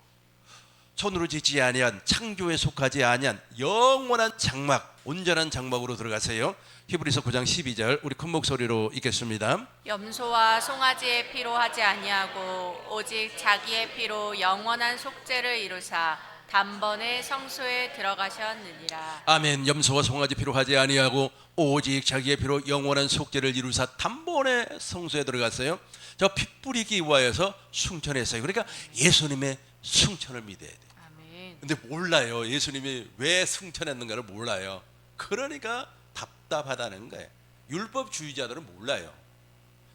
손으로 짓지 아니한 창조에 속하지 아니한 영원한 장막, 온전한 장막으로 들어가세요. 히브리서 9장 12절 우리 큰 목소리로 읽겠습니다. 염소와 송아지의 피로 하지 아니하고 오직 자기의 피로 영원한 속죄를 이루사 단번에 성소에 들어가셨느니라. 아멘. 염소와 송아지 피로 하지 아니하고 오직 자기의 피로 영원한 속죄를 이루사 단번에 성소에 들어갔어요. 저 피 뿌리기 위하여서 승천했어요. 그러니까 예수님의 승천을 믿어야 돼요. 아멘. 근데 몰라요. 예수님이 왜 승천했는가를 몰라요. 그러니까 답답하다는 거예요. 율법주의자들은 몰라요.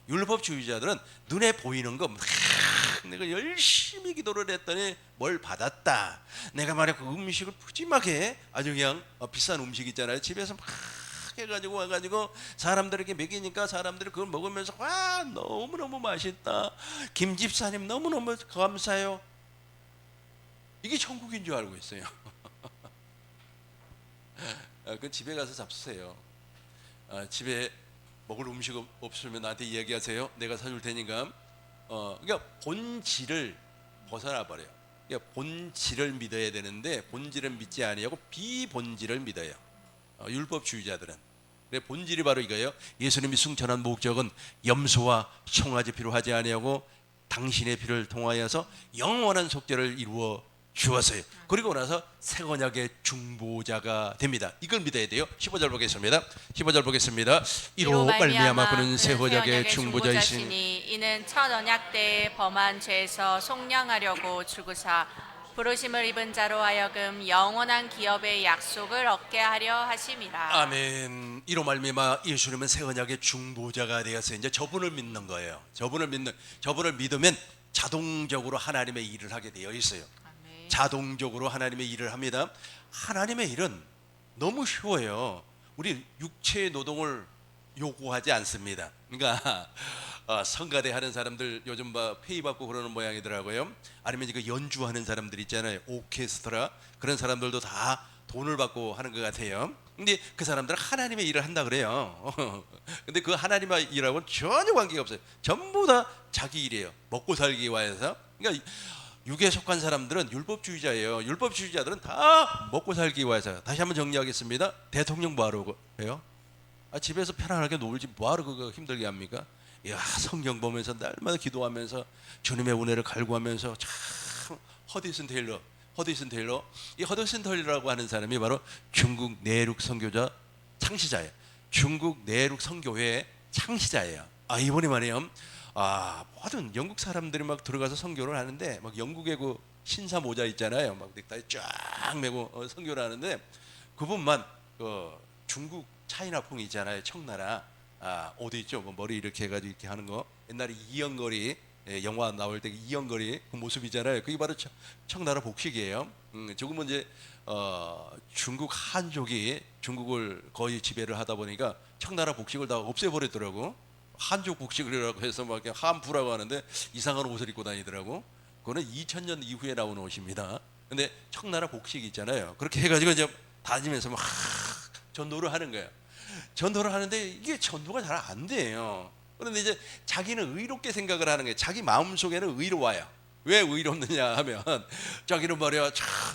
율법주의자들은 눈에 보이는 거 내가 열심히 기도를 했더니 뭘 받았다. 내가 말이야 그 음식을 푸짐하게 아주 그냥 비싼 음식 있잖아요. 집에서 막 해가지고 와가지고 사람들에게 먹이니까 사람들이 그걸 먹으면서 와 너무너무 맛있다. 김 집사님 너무너무 감사해요. 이게 천국인 줄 알고 있어요. 그 집에 가서 잡수세요. 집에 먹을 음식 없으면 나한테 이야기하세요. 내가 사줄 테니까. 그러니까 본질을 벗어나 버려요. 그러니까 본질을 믿어야 되는데 본질을 믿지 아니하고 비본질을 믿어요. 율법주의자들은. 그래 본질이 바로 이거예요. 예수님이 승천한 목적은 염소와 송아지 피로 하지 아니하고 당신의 피를 통하여서 영원한 속죄를 이루어 주었어요. 그리고 나서 새 언약의 중보자가 됩니다. 이걸 믿어야 돼요. 15절 보겠습니다. 15절 보겠습니다. 이로 말미암아 그는 새 언약의 중보자이시니 이는 첫 언약 때에 범한 죄에서 속량하려고 죽으사 부르심을 입은 자로 하여금 영원한 기업의 약속을 얻게 하려 하심이라. 아멘. 이로 말미암아 예수님은 새 언약의 중보자가 되었어요. 이제 저분을 믿는 거예요. 저분을 믿으면 자동적으로 하나님의 일을 하게 되어 있어요. 자동적으로 하나님의 일을 합니다. 하나님의 일은 너무 쉬워요. 우리 육체의 노동을 요구하지 않습니다. 그러니까 성가대 하는 사람들 요즘 페이 받고 그러는 모양이더라고요. 아니면 그 연주하는 사람들 있잖아요. 오케스트라 그런 사람들도 다 돈을 받고 하는 것 같아요. 근데 그 사람들은 하나님의 일을 한다 그래요. 근데 그 하나님의 일하고는 전혀 관계가 없어요. 전부 다 자기 일이에요. 먹고 살기 위해서. 그러니까 육에 속한 사람들은 율법주의자예요. 율법주의자들은 다 먹고 살기 위해서. 다시 한번 정리하겠습니다. 대통령 뭐하러 해요? 집에서 편안하게 놀지 뭐하러 그거 힘들게 합니까? 야, 성경 보면서 날마다 기도하면서 주님의 은혜를 갈구하면서 참 허디슨 테일러 이 허디슨 테일러라고 하는 사람이 바로 중국 내륙 선교자 창시자예요. 중국 내륙 선교회의 창시자예요. 이번에 말이에요. 모든 영국 사람들이 막 들어가서 선교를 하는데 막 영국의 그 신사 모자 있잖아요. 막 넥타이 쫙 메고 선교를 하는데 그분만 중국 차이나풍 있잖아요. 청나라 옷 있죠. 머리 이렇게 해가지고 이렇게 하는 거. 옛날에 이영거리 영화 나올 때 이영거리 그 모습이잖아요. 그게 바로 청나라 복식이에요. 조금은 이제 중국 한족이 중국을 거의 지배를 하다 보니까 청나라 복식을 다 없애버렸더라고. 한족 복식이라고 해서 막 한부라고 하는데 이상한 옷을 입고 다니더라고. 그거는 2000년 이후에 나온 옷입니다. 근데 청나라 복식 있잖아요. 그렇게 해가지고 이제 다니면서 막 전도를 하는 거예요. 전도를 하는데 이게 전도가 잘 안 돼요. 그런데 이제 자기는 의롭게 생각을 하는 거예요. 자기 마음속에는 의로워요. 왜 의롭느냐 하면 자기는 말이야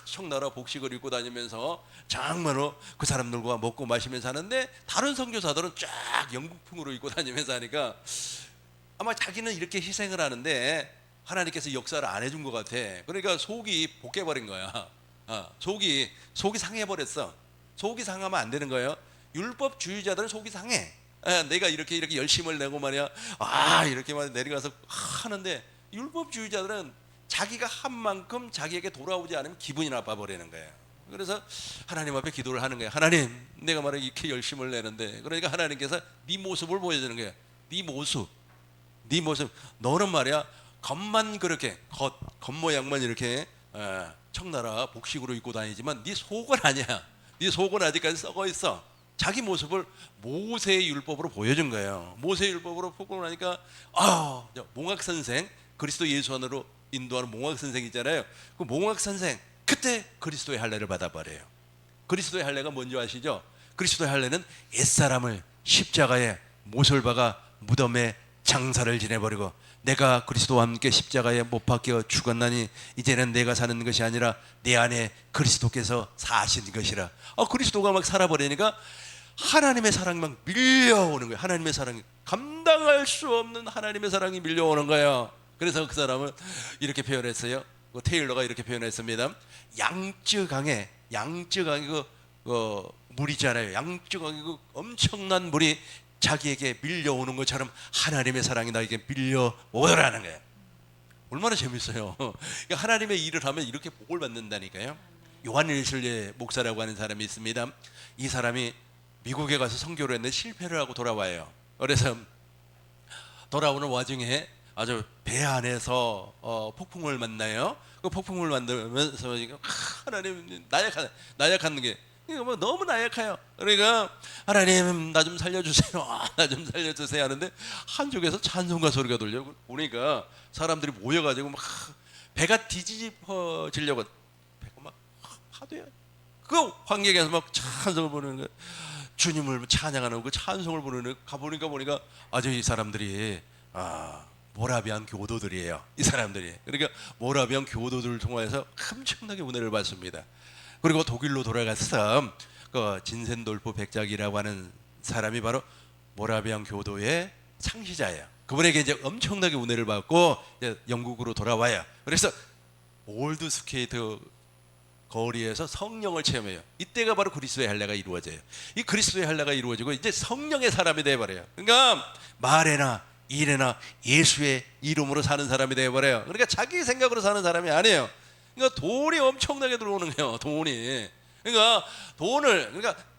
청나라 복식을 입고 다니면서 정말로 그 사람들과 먹고 마시면서 하는데 다른 선교사들은 쫙 영국풍으로 입고 다니면서 하니까 아마 자기는 이렇게 희생을 하는데 하나님께서 역사를 안 해준 것 같아. 그러니까 속이 볶여버린 거야. 속이 상해버렸어. 속이 상하면 안 되는 거예요. 율법주의자들은 속이 상해. 내가 이렇게 열심을 내고 말이야 이렇게만 내려가서 하는데 율법주의자들은 자기가 한 만큼 자기에게 돌아오지 않으면 기분이 나빠버리는 거예요. 그래서 하나님 앞에 기도를 하는 거예요. 하나님, 내가 말이야 이렇게 열심을 내는데, 그러니까 하나님께서 네 모습을 보여주는 거예요. 네 모습. 너는 말이야 겉만 그렇게 겉모양만 이렇게 청나라 복식으로 입고 다니지만 네 속은 아니야. 네 속은 아직까지 썩어 있어. 자기 모습을 모세의 율법으로 보여준 거예요. 모세의 율법으로 보고 나니까 몽학 선생 그리스도 예수 안으로 인도하는 몽학 선생 있잖아요. 그 몽학 선생 그때 그리스도의 할례를 받아버려요. 그리스도의 할례가 뭔지 아시죠? 그리스도의 할례는 옛사람을 십자가에 못을 박아 무덤에 장사를 지내버리고 내가 그리스도와 함께 십자가에 못 박혀 죽었나니 이제는 내가 사는 것이 아니라 내 안에 그리스도께서 사신 것이라. 그리스도가 막 살아버리니까 하나님의 사랑이 막 밀려오는 거예요. 하나님의 사랑이 감당할 수 없는 하나님의 사랑이 밀려오는 거예요. 그래서 그 사람은 이렇게 표현했어요. 테일러가 이렇게 표현했습니다. 양쯔강에 그 물이잖아요. 양쯔강에 그 엄청난 물이 자기에게 밀려오는 것처럼 하나님의 사랑이 나에게 밀려오더라는 거예요. 얼마나 재밌어요. 하나님의 일을 하면 이렇게 복을 받는다니까요. 요한 웨슬리 목사라고 하는 사람이 있습니다. 이 사람이 미국에 가서 선교를 했는데 실패를 하고 돌아와요. 그래서 돌아오는 와중에 아주 배 안에서 폭풍을 만나요. 그 폭풍을 만들면서 하나님 나약한 게 뭐 너무 나약해요. 그러니까 하나님 나 좀 살려주세요. 나 좀 살려주세요 하는데 한쪽에서 찬송가 소리가 들려. 보니까 사람들이 모여가지고 막 배가 뒤집어지려고 배가 막 파도야. 그 환경에서 막 찬송을 부르는 거예요. 주님을 찬양하는 그 찬송을 부르는 가보니까 아주 이 사람들이 모라비안 교도들이에요. 이 사람들이. 그러니까 모라비안 교도들을 통해서 엄청나게 은혜를 받습니다. 그리고 독일로 돌아가서 그 진센돌프 백작이라고 하는 사람이 바로 모라비안 교도의 창시자예요. 그분에게 이제 엄청나게 은혜를 받고 이제 영국으로 돌아와요. 그래서 올드 스케이트 거리에서 성령을 체험해요. 이때가 바로 그리스도의 할례가 이루어져요. 이 그리스도의 할례가 이루어지고 이제 성령의 사람이 되어버려요. 그러니까 말에나 일에나 예수의 이름으로 사는 사람이 되어버려요. 그러니까 자기 생각으로 사는 사람이 아니에요. 그러니까 돈이 엄청나게 들어오는 거예요. 돈이. 그러니까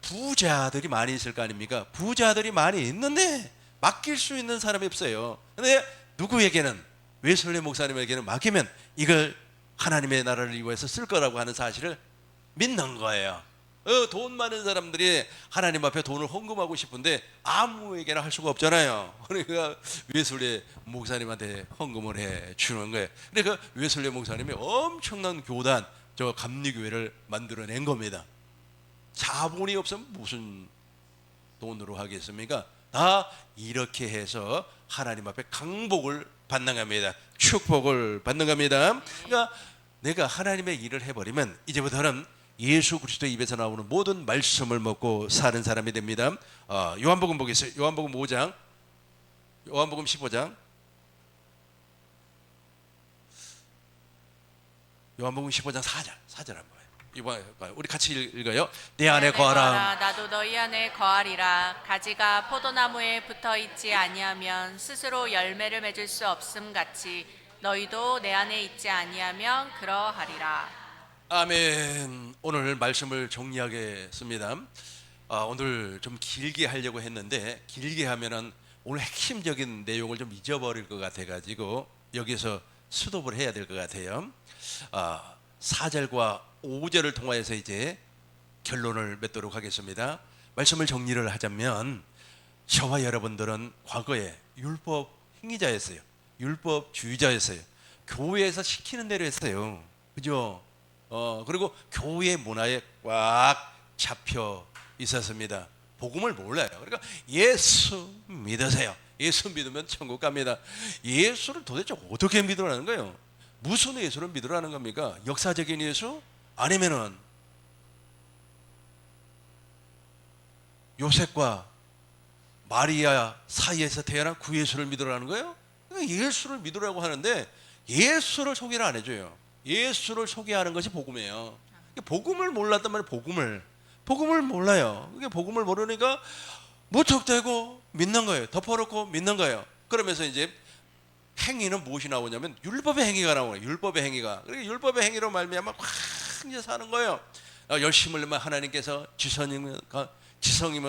부자들이 많이 있을 거 아닙니까? 부자들이 많이 있는데 맡길 수 있는 사람이 없어요. 근데 누구에게는 웨슬리 목사님에게는 맡기면 이걸 하나님의 나라를 위해서 쓸 거라고 하는 사실을 믿는 거예요. 돈 많은 사람들이 하나님 앞에 돈을 헌금하고 싶은데 아무에게나 할 수가 없잖아요. 그러니까 웨슬리 목사님한테 헌금을 해 주는 거예요. 그러니까 웨슬리 목사님이 엄청난 교단, 저 감리교회를 만들어낸 겁니다. 자본이 없으면 무슨 돈으로 하겠습니까? 다 이렇게 해서 하나님 앞에 강복을 받는 겁니다. 축복을 받는 겁니다. 그러니까 내가 하나님의 일을 해버리면 이제부터는 예수 그리스도의 입에서 나오는 모든 말씀을 먹고 사는 사람이 됩니다. 요한복음 보겠어요. 요한복음 5장, 요한복음 15장, 요한복음 15장 4절 한번 봐요. 이번 우리 같이 읽어요. 내 안에 거하라. 나도 너희 안에 거하리라. 가지가 포도나무에 붙어 있지 아니하면 스스로 열매를 맺을 수 없음 같이 너희도 내 안에 있지 아니하면 그러하리라. 아멘. 오늘 말씀을 정리하겠습니다. 오늘 좀 길게 하려고 했는데 길게 하면은 오늘 핵심적인 내용을 좀 잊어버릴 것 같아가지고 여기서 스톱을 해야 될 것 같아요. 4절과 5절을 통하여서 이제 결론을 맺도록 하겠습니다. 말씀을 정리를 하자면 저와 여러분들은 과거에 율법 행위자였어요. 율법주의자였어요. 교회에서 시키는 대로 했어요. 그죠? 그리고 교회 문화에 꽉 잡혀 있었습니다. 복음을 몰라요. 그러니까 예수 믿으세요. 예수 믿으면 천국 갑니다. 예수를 도대체 어떻게 믿으라는 거예요? 무슨 예수를 믿으라는 겁니까? 역사적인 예수? 아니면은 요셉과 마리아 사이에서 태어난 그 예수를 믿으라는 거예요? 그러니까 예수를 믿으라고 하는데 예수를 소개를 안 해줘요. 예수를 소개하는 것이 복음이에요. 복음을 몰랐단 말이에요. 복음을 몰라요. 이게 복음을 모르니까 무턱대고 믿는 거예요. 덮어놓고 믿는 거예요. 그러면서 이제 행위는 무엇이 나오냐면 율법의 행위가 나오네요. 율법의 행위가. 그러니까 율법의 행위로 말미암아 확 이제 사는 거예요. 열심을 내면 하나님께서 지성이면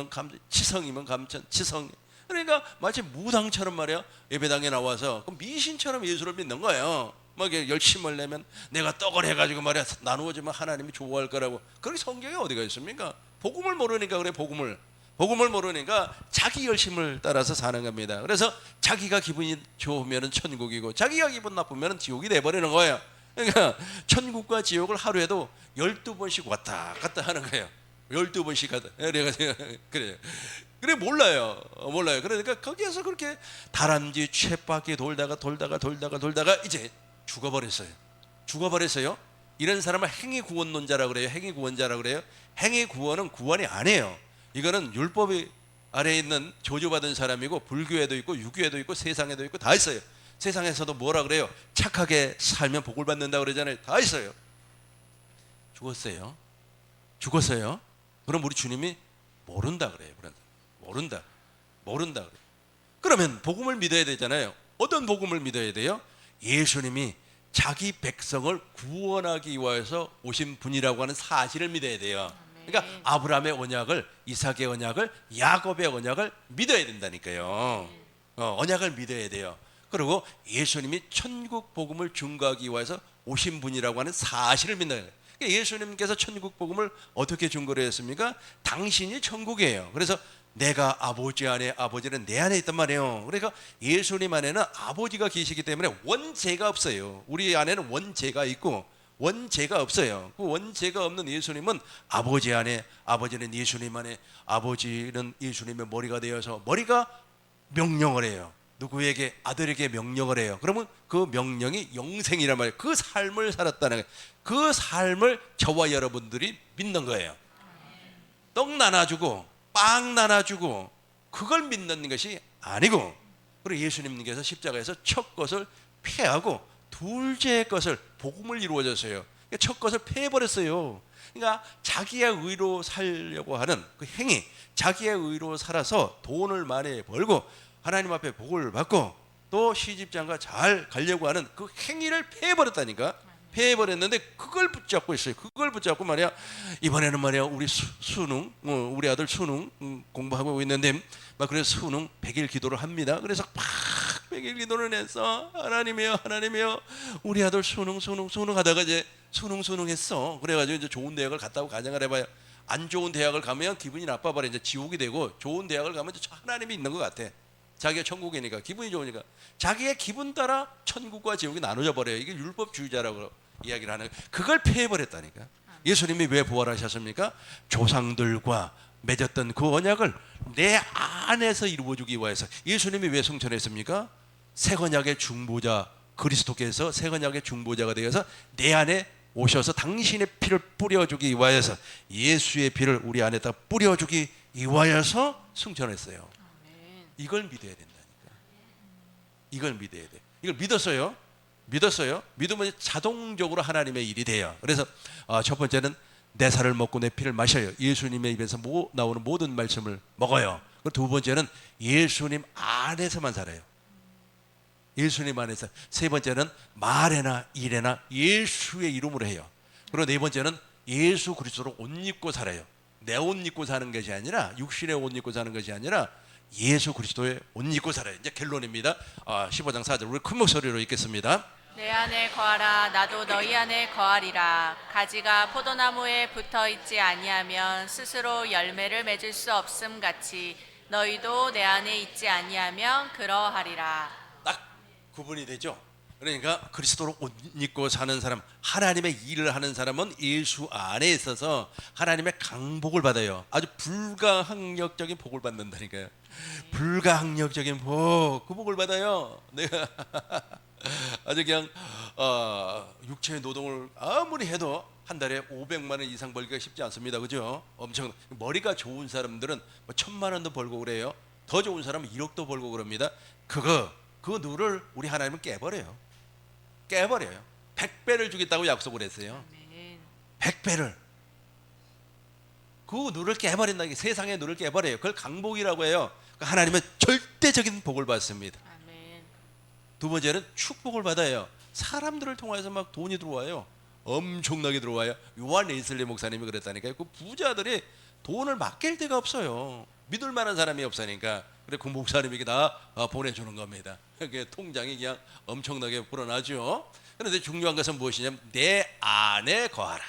감천, 지성. 그러니까 마치 무당처럼 말이야. 예배당에 나와서 미신처럼 예수를 믿는 거예요. 막 열심을 내면 내가 떡을 해가지고 말이야 나누어주면 하나님이 좋아할 거라고. 그렇게 성경에 어디가 있습니까? 복음을 모르니까 그래. 복음을 복음을 모르니까 자기 열심을 따라서 사는 겁니다. 그래서 자기가 기분이 좋으면 천국이고 자기가 기분 나쁘면 지옥이 돼버리는 거예요. 그러니까 천국과 지옥을 하루에도 12번씩 왔다 갔다 하는 거예요. 12번씩 갔다. 그래요. 그래 몰라요. 그러니까 거기에서 그렇게 다람쥐 쳇바퀴 돌다가 이제 죽어버렸어요. 이런 사람을 행위구원론자라고 그래요. 행위구원자라고 그래요. 행위구원은 구원이 아니에요. 이거는 율법이 아래에 있는 저주받은 사람이고 불교에도 있고 유교에도 있고 세상에도 있고 다 있어요. 세상에서도 뭐라 그래요? 착하게 살면 복을 받는다 그러잖아요. 다 있어요. 죽었어요. 그럼 우리 주님이 모른다 그래요. 모른다 그래요. 그러면 복음을 믿어야 되잖아요. 어떤 복음을 믿어야 돼요? 예수님이 자기 백성을 구원하기 위해서 오신 분이라고 하는 사실을 믿어야 돼요. 그러니까 아브라함의 언약을, 이삭의 언약을, 야곱의 언약을 믿어야 된다니까요. 언약을 믿어야 돼요. 그리고 예수님이 천국 복음을 증거하기 위해서 오신 분이라고 하는 사실을 믿는 거예요. 그러니까 예수님께서 천국 복음을 어떻게 증거를 했습니까? 당신이 천국이에요. 그래서 내가 아버지 안에, 아버지는 내 안에 있단 말이에요. 그러니까 예수님 안에는 아버지가 계시기 때문에 원죄가 없어요. 우리 안에는 원죄가 있고 원죄가 없어요. 그 원죄가 없는 예수님은 아버지 안에, 아버지는 예수님 안에, 아버지는 예수님의 머리가 되어서 머리가 명령을 해요. 누구에게? 아들에게 명령을 해요. 그러면 그 명령이 영생이란 말이에요. 그 삶을 살았다는 거예요. 그 삶을 저와 여러분들이 믿는 거예요. 떡 나눠주고 빵 나눠주고 그걸 믿는 것이 아니고, 그리고 예수님께서 십자가에서 첫 것을 패하고 둘째 것을, 복음을 이루어졌어요. 첫 것을 패해버렸어요. 그러니까 자기의 의로 살려고 하는 그 행위, 자기의 의로 살아서 돈을 많이 벌고 하나님 앞에 복을 받고 또 시집장가 잘 가려고 하는 그 행위를 패해버렸다니까. 패해버렸는데 그걸 붙잡고 있어요. 그걸 붙잡고 말이야, 이번에는 말이야 우리 수능, 우리 아들 수능 공부하고 있는데 막 그래서 수능 100일 기도를 합니다. 그래서 막 100일 기도를 해서 하나님이여 우리 아들 수능 하다가 이제 수능 했어. 그래가지고 이제 좋은 대학을 갔다고 가정을 해봐요. 안 좋은 대학을 가면 기분이 나빠버려. 이제 지옥이 되고, 좋은 대학을 가면 이제 하나님이 있는 것 같아. 자기가 천국이니까, 기분이 좋으니까 자기의 기분 따라 천국과 지옥이 나눠져 버려요. 이게 율법주의자라고 이야기를 하는 거예요. 그걸 패해버렸다니까. 예수님이 왜 부활하셨습니까? 조상들과 맺었던 그 언약을 내 안에서 이루어주기 위해서. 예수님이 왜 승천했습니까? 새 언약의 중보자, 그리스도께서 새 언약의 중보자가 되어서 내 안에 오셔서 당신의 피를 뿌려주기 위하여서, 예수의 피를 우리 안에다 뿌려주기 위하여서 승천했어요. 이걸 믿어야 된다니까. 이걸 믿어야 돼. 이걸 믿었어요. 믿으면 자동적으로 하나님의 일이 돼요. 그래서 첫 번째는 내 살을 먹고 내 피를 마셔요. 예수님의 입에서 나오는 모든 말씀을 먹어요. 두 번째는 예수님 안에서만 살아요. 예수님 안에서. 세 번째는 말에나 일에나 예수의 이름으로 해요. 그리고 네 번째는 예수 그리스도로 옷 입고 살아요. 내 옷 입고 사는 것이 아니라, 육신의 옷 입고 사는 것이 아니라 예수 그리스도의 옷 입고 살아요. 이제 결론입니다. 15장 4절 우리 큰 목소리로 읽겠습니다. 내 안에 거하라, 나도 너희 안에 거하리라. 가지가 포도나무에 붙어 있지 아니하면 스스로 열매를 맺을 수 없음 같이 너희도 내 안에 있지 아니하면 그러하리라. 딱 구분이 되죠. 그러니까 그리스도로 옷 입고 사는 사람, 하나님의 일을 하는 사람은 예수 안에 있어서 하나님의 강복을 받아요. 아주 불가항력적인 복을 받는다니까요. 불가항력적인 복, 그 복을 받아요. 내가 아주 그냥 육체의 노동을 아무리 해도 한 달에 500만 원 이상 벌기가 쉽지 않습니다. 그죠? 엄청 머리가 좋은 사람들은 뭐 1000만 원도 벌고 그래요. 더 좋은 사람은 1억도 벌고 그럽니다. 그 누를 우리 하나님은 깨버려요. 100배를 주겠다고 약속을 했어요. 100배를. 그 누를 깨버린다. 세상의 누를 깨버려요. 그걸 강복이라고 해요. 하나님은 절대적인 복을 받습니다. 두 번째는 축복을 받아요. 사람들을 통해서 막 돈이 들어와요. 엄청나게 들어와요. 요한 웨슬리 목사님이 그랬다니까요. 그 부자들이 돈을 맡길 데가 없어요. 믿을 만한 사람이 없으니까. 그래 그 목사님에게 다 보내주는 겁니다. 그게 통장이 그냥 엄청나게 불어나죠. 그런데 중요한 것은 무엇이냐면 내 안에 거하라.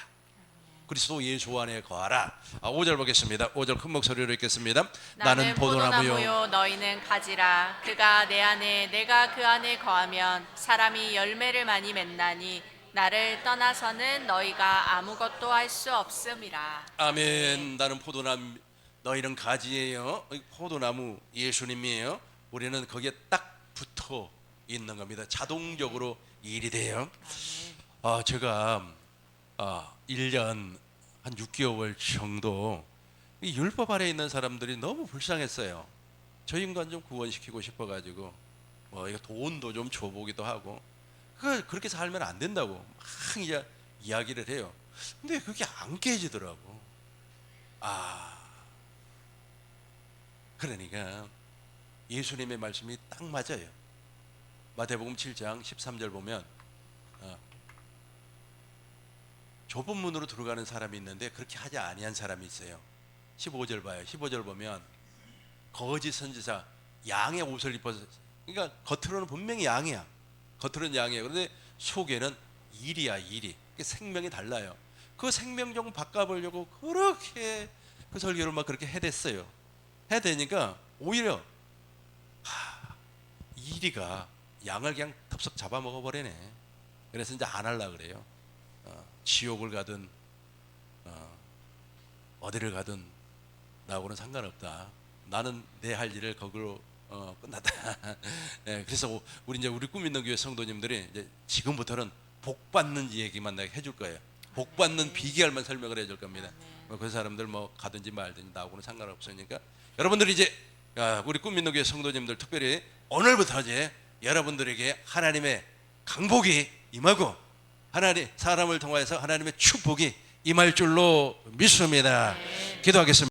그리스도 예수 안에 거하라. 5절 보겠습니다. 5절 큰 목소리로 읽겠습니다. 나는 포도나무요 너희는 가지라. 그가 내 안에 내가 그 안에 거하면 사람이 열매를 많이 맺나니 나를 떠나서는 너희가 아무것도 할 수 없음이라. 아멘. 나는 포도나무 너희는 가지예요. 포도나무 예수님이에요. 우리는 거기에 딱 붙어 있는 겁니다. 자동적으로 일이 돼요. 제가 1년 한 6개월 정도 이 율법 아래 있는 사람들이 너무 불쌍했어요. 저 인간 좀 구원시키고 싶어가지고 이거 돈도 좀 줘보기도 하고 그렇게 살면 안 된다고 막 이제 이야기를 해요. 근데 그게 안 깨지더라고. 그러니까 예수님의 말씀이 딱 맞아요. 마태복음 7장 13절 보면 좁은 문으로 들어가는 사람이 있는데 그렇게 하지 아니한 사람이 있어요. 15절 봐요. 15절 보면 거짓 선지자 양의 옷을 입어서, 그러니까 겉으로는 분명히 양이야. 겉으로는 양이에요. 그런데 속에는 일이야, 일이. 생명이 달라요. 그 생명 좀 바꿔보려고 그렇게 그 설교를 막 그렇게 해댔어요. 해대니까 오히려 이리가 양을 그냥 덥석 잡아먹어 버리네. 그래서 이제 안 하려고 그래요. 지옥을 가든 어디를 가든 나하고는 상관없다. 나는 내 할 일을 거기로 끝났다. 그래서 우리 꿈 있는 교회 성도님들이 이제 지금부터는 복 받는 얘기만 내가 해줄 거예요. 복 받는 비결만 설명을 해줄 겁니다. 그 사람들 가든지 말든지 나하고는 상관없으니까 여러분들이 이제 우리 꿈 있는 교회 성도님들 특별히 오늘부터 이제 여러분들에게 하나님의 강복이 임하고 하나님 사람을 통하여서 하나님의 축복이 임할 줄로 믿습니다. 기도하겠습니다.